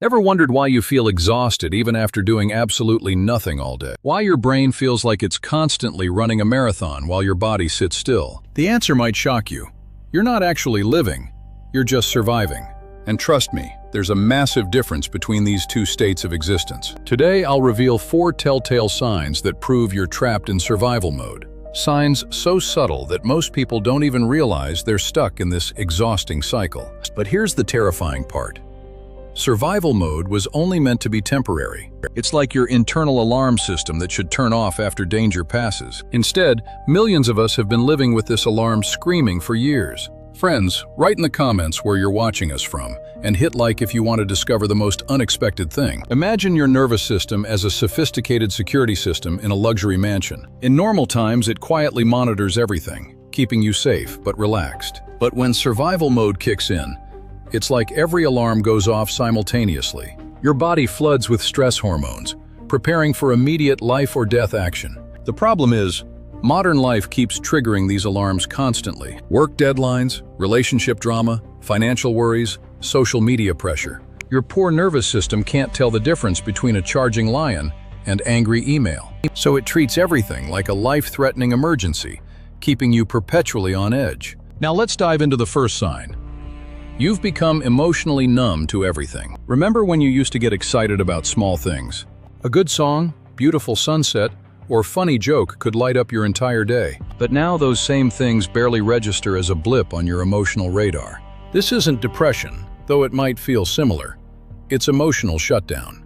Ever wondered why you feel exhausted even after doing absolutely nothing all day? Why your brain feels like it's constantly running a marathon while your body sits still? The answer might shock you. You're not actually living, you're just surviving. And trust me, there's a massive difference between these two states of existence. Today, I'll reveal 4 telltale signs that prove you're trapped in survival mode. Signs so subtle that most people don't even realize they're stuck in this exhausting cycle. But here's the terrifying part. Survival mode was only meant to be temporary. It's like your internal alarm system that should turn off after danger passes. Instead, millions of us have been living with this alarm screaming for years. Friends, write in the comments where you're watching us from, and hit like if you want to discover the most unexpected thing. Imagine your nervous system as a sophisticated security system in a luxury mansion. In normal times, it quietly monitors everything, keeping you safe but relaxed. But when survival mode kicks in, it's like every alarm goes off simultaneously. Your body floods with stress hormones, preparing for immediate life or death action. The problem is, modern life keeps triggering these alarms constantly. Work deadlines, relationship drama, financial worries, social media pressure. Your poor nervous system can't tell the difference between a charging lion and angry email. So it treats everything like a life-threatening emergency, keeping you perpetually on edge. Now let's dive into the first sign. You've become emotionally numb to everything. Remember when you used to get excited about small things? A good song, beautiful sunset, or funny joke could light up your entire day. But now those same things barely register as a blip on your emotional radar. This isn't depression, though it might feel similar. It's emotional shutdown.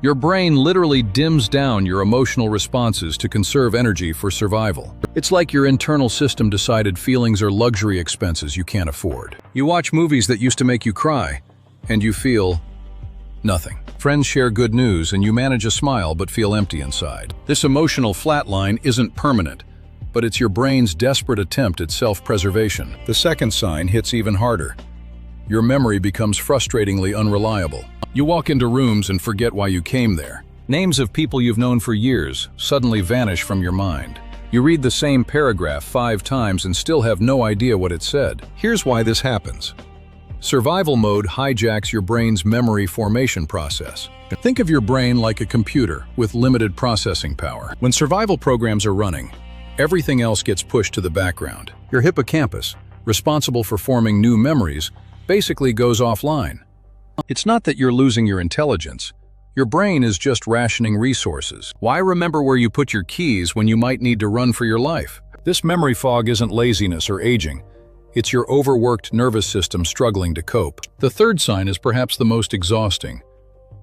Your brain literally dims down your emotional responses to conserve energy for survival. It's like your internal system decided feelings are luxury expenses you can't afford. You watch movies that used to make you cry, and you feel nothing. Friends share good news and you manage a smile but feel empty inside. This emotional flatline isn't permanent, but it's your brain's desperate attempt at self-preservation. The second sign hits even harder. Your memory becomes frustratingly unreliable. You walk into rooms and forget why you came there. Names of people you've known for years suddenly vanish from your mind. You read the same paragraph 5 times and still have no idea what it said. Here's why this happens. Survival mode hijacks your brain's memory formation process. Think of your brain like a computer with limited processing power. When survival programs are running, everything else gets pushed to the background. Your hippocampus, responsible for forming new memories, basically goes offline. It's not that you're losing your intelligence. Your brain is just rationing resources. Why remember where you put your keys when you might need to run for your life? This memory fog isn't laziness or aging. It's your overworked nervous system struggling to cope. The third sign is perhaps the most exhausting.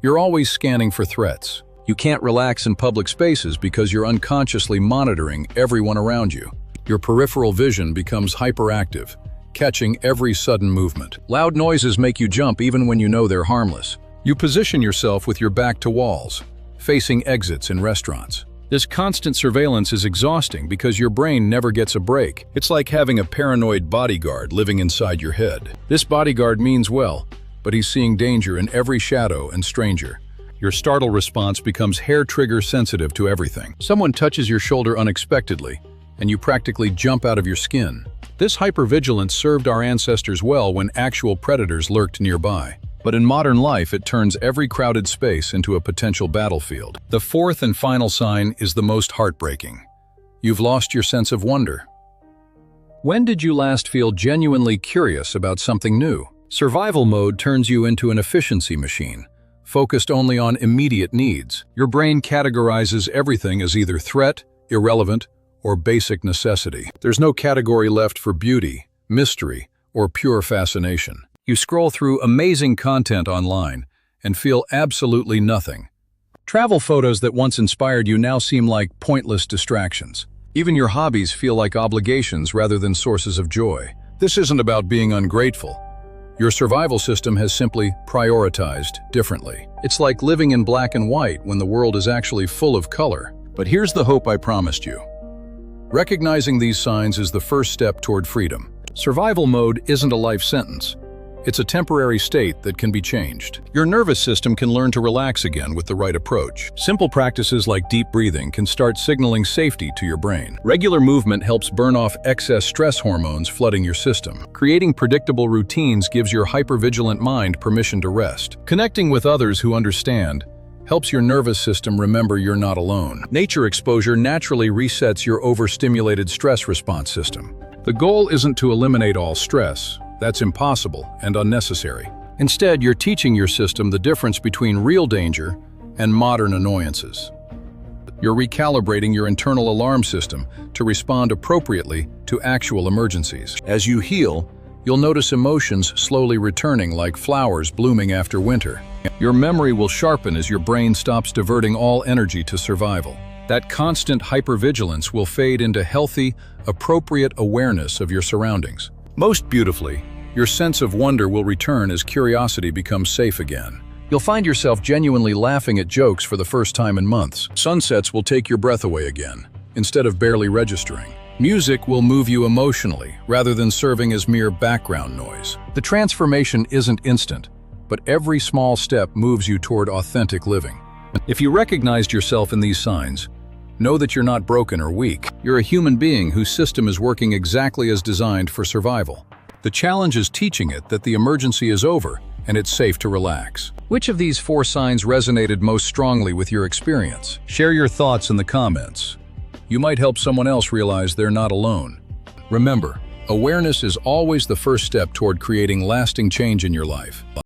You're always scanning for threats. You can't relax in public spaces because you're unconsciously monitoring everyone around you. Your peripheral vision becomes hyperactive, catching every sudden movement. Loud noises make you jump even when you know they're harmless. You position yourself with your back to walls, facing exits in restaurants. This constant surveillance is exhausting because your brain never gets a break. It's like having a paranoid bodyguard living inside your head. This bodyguard means well, but he's seeing danger in every shadow and stranger. Your startle response becomes hair-trigger sensitive to everything. Someone touches your shoulder unexpectedly, and you practically jump out of your skin. This hypervigilance served our ancestors well when actual predators lurked nearby. But in modern life, it turns every crowded space into a potential battlefield. The fourth and final sign is the most heartbreaking. You've lost your sense of wonder. When did you last feel genuinely curious about something new? Survival mode turns you into an efficiency machine, focused only on immediate needs. Your brain categorizes everything as either threat, irrelevant, or basic necessity. There's no category left for beauty, mystery, or pure fascination. You scroll through amazing content online and feel absolutely nothing. Travel photos that once inspired you now seem like pointless distractions. Even your hobbies feel like obligations rather than sources of joy. This isn't about being ungrateful. Your survival system has simply prioritized differently. It's like living in black and white when the world is actually full of color. But here's the hope I promised you. Recognizing these signs is the first step toward freedom. Survival mode isn't a life sentence. It's a temporary state that can be changed. Your nervous system can learn to relax again with the right approach. Simple practices like deep breathing can start signaling safety to your brain. Regular movement helps burn off excess stress hormones flooding your system. Creating predictable routines gives your hypervigilant mind permission to rest. Connecting with others who understand helps your nervous system remember you're not alone. Nature exposure naturally resets your overstimulated stress response system. The goal isn't to eliminate all stress. That's impossible and unnecessary. Instead, you're teaching your system the difference between real danger and modern annoyances. You're recalibrating your internal alarm system to respond appropriately to actual emergencies. As you heal, you'll notice emotions slowly returning like flowers blooming after winter. Your memory will sharpen as your brain stops diverting all energy to survival. That constant hypervigilance will fade into healthy, appropriate awareness of your surroundings. Most beautifully, your sense of wonder will return as curiosity becomes safe again. You'll find yourself genuinely laughing at jokes for the first time in months. Sunsets will take your breath away again, instead of barely registering. Music will move you emotionally, rather than serving as mere background noise. The transformation isn't instant, but every small step moves you toward authentic living. If you recognized yourself in these signs, know that you're not broken or weak. You're a human being whose system is working exactly as designed for survival. The challenge is teaching it that the emergency is over and it's safe to relax. Which of these 4 signs resonated most strongly with your experience? Share your thoughts in the comments. You might help someone else realize they're not alone. Remember, awareness is always the first step toward creating lasting change in your life.